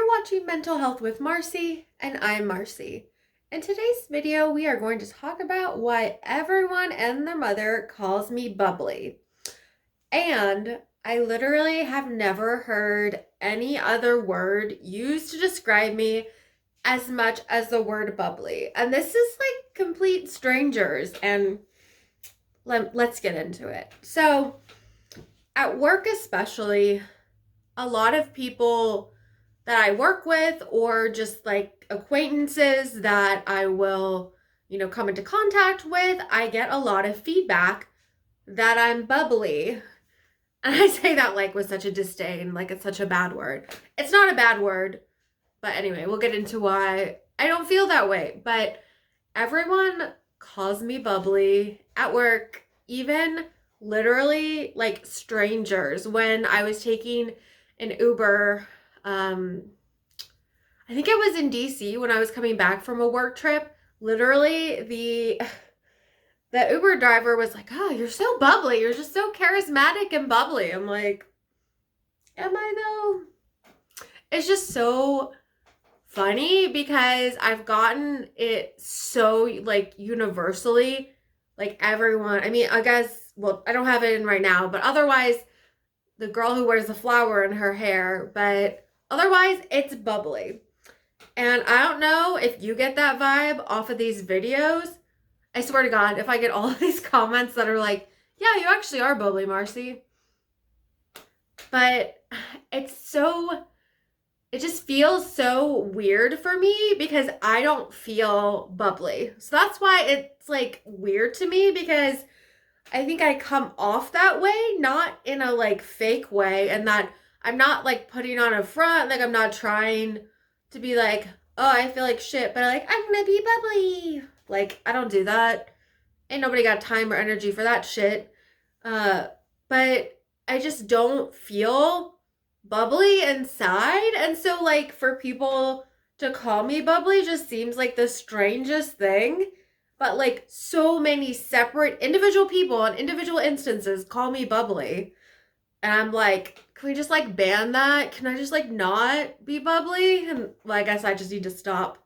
watching Mental Health with Marcie, and I'm Marcie. In today's video, we are going to talk about why everyone and their mother calls me bubbly. And I literally have never heard any other word used to describe me as much as the word bubbly. And this is like complete strangers, and let's get into it. So, at work especially, a lot of people that I work with or just like acquaintances that I will, come into contact with, I get a lot of feedback that I'm bubbly. And I say that like with such a disdain, like it's such a bad word. It's not a bad word, but anyway, we'll get into why I don't feel that way. But everyone calls me bubbly at work, even literally like strangers. When I was taking an Uber, I think it was in DC when I was coming back from a work trip. Literally, the Uber driver was like, "Oh, you're so bubbly. You're just so charismatic and bubbly." I'm like, "Am I though?" It's just so funny because I've gotten it so like universally, like everyone. I mean, I guess, well, I don't have it in right now, but otherwise, the girl who wears the flower in her hair, but otherwise, it's bubbly. And I don't know if you get that vibe off of these videos. I swear to God, if I get all of these comments that are like, "Yeah, you actually are bubbly, Marcie." But it just feels so weird for me because I don't feel bubbly. So that's why it's like weird to me, because I think I come off that way, not in a like fake way, and that I'm not like putting on a front, like I'm not trying to be like, "Oh, I feel like shit," but I'm gonna be bubbly. Like, I don't do that. Ain't nobody got time or energy for that shit. But I just don't feel bubbly inside. And so, like, for people to call me bubbly just seems like the strangest thing. But, like, so many separate individual people in individual instances call me bubbly. And I'm like, can we just like ban that? Can I just like not be bubbly? And well, I guess I just need to stop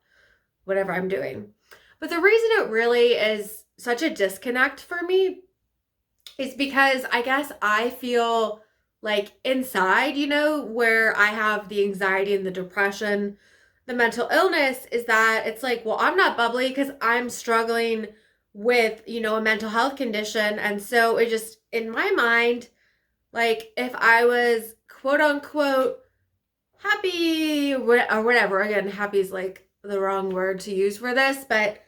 whatever I'm doing. But the reason it really is such a disconnect for me is because I guess I feel like inside, where I have the anxiety and the depression, the mental illness, is that it's like, well, I'm not bubbly because I'm struggling with, a mental health condition. And so it just, in my mind, like, if I was quote unquote happy or whatever, again, happy is like the wrong word to use for this, but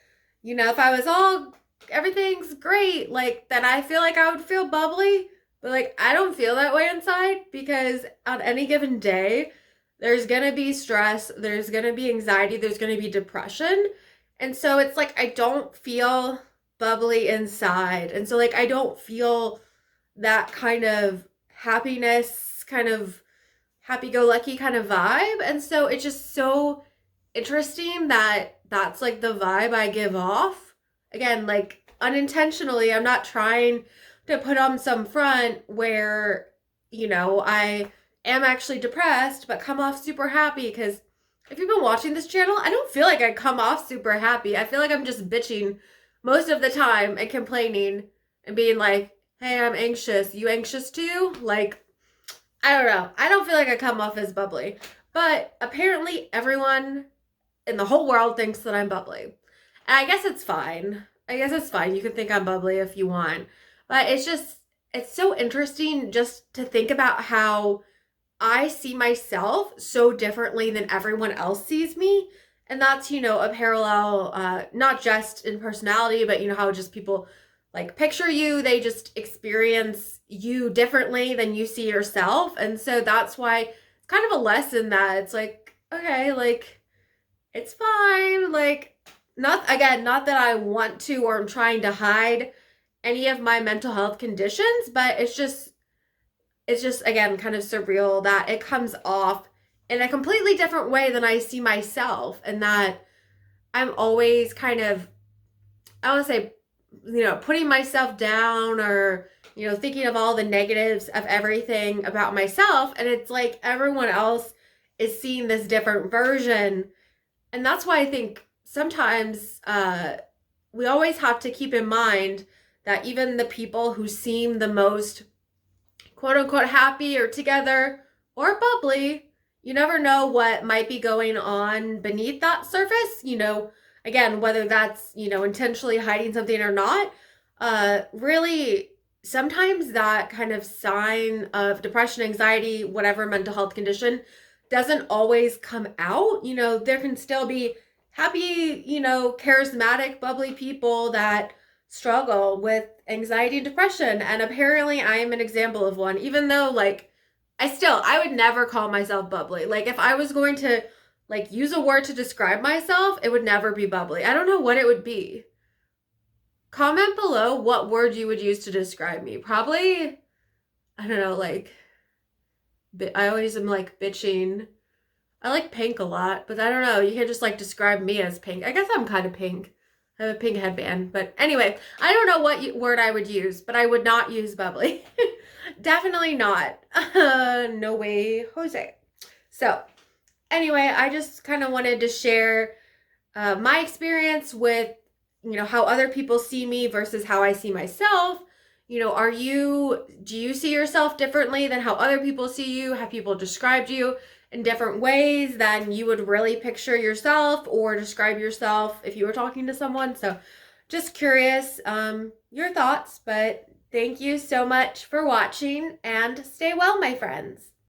if I was everything's great, like, then I feel like I would feel bubbly. But like, I don't feel that way inside, because on any given day, there's gonna be stress, there's gonna be anxiety, there's gonna be depression. And so it's like, I don't feel bubbly inside. And so, like, I don't feel that kind of happiness, kind of happy-go-lucky kind of vibe. And so it's just so interesting that that's like the vibe I give off. Again, like, unintentionally, I'm not trying to put on some front where, I am actually depressed, but come off super happy. Because if you've been watching this channel, I don't feel like I come off super happy. I feel like I'm just bitching most of the time and complaining and being like, "Hey, I'm anxious. You anxious too?" Like, I don't know. I don't feel like I come off as bubbly. But apparently everyone in the whole world thinks that I'm bubbly. And I guess it's fine. You can think I'm bubbly if you want. But it's so interesting just to think about how I see myself so differently than everyone else sees me. And that's, a parallel, not just in personality, but how just people like picture you. They just experience you differently than you see yourself. And so that's why it's kind of a lesson that it's like, okay, like, it's fine. Like, not that I want to or I'm trying to hide any of my mental health conditions, but it's just again kind of surreal that it comes off in a completely different way than I see myself, and that I'm always kind of, I want to say, putting myself down, or, thinking of all the negatives of everything about myself. And it's like everyone else is seeing this different version. And that's why I think sometimes we always have to keep in mind that even the people who seem the most quote unquote happy or together or bubbly, you never know what might be going on beneath that surface. Again, whether that's, intentionally hiding something or not, really sometimes that kind of sign of depression, anxiety, whatever mental health condition doesn't always come out. There can still be happy, charismatic, bubbly people that struggle with anxiety and depression. And apparently I am an example of one, even though I would never call myself bubbly. Like if I was going to use a word to describe myself, it would never be bubbly. I don't know what it would be. Comment below what word you would use to describe me. Probably, I don't know, I always am bitching. I like pink a lot, but I don't know. You can't just describe me as pink. I guess I'm kind of pink. I have a pink headband. But anyway, I don't know what word I would use, but I would not use bubbly. Definitely not. No way, Jose. So anyway, I just kind of wanted to share my experience with, how other people see me versus how I see myself. Do you see yourself differently than how other people see you? Have people described you in different ways than you would really picture yourself or describe yourself if you were talking to someone? So just curious, your thoughts, but thank you so much for watching and stay well, my friends.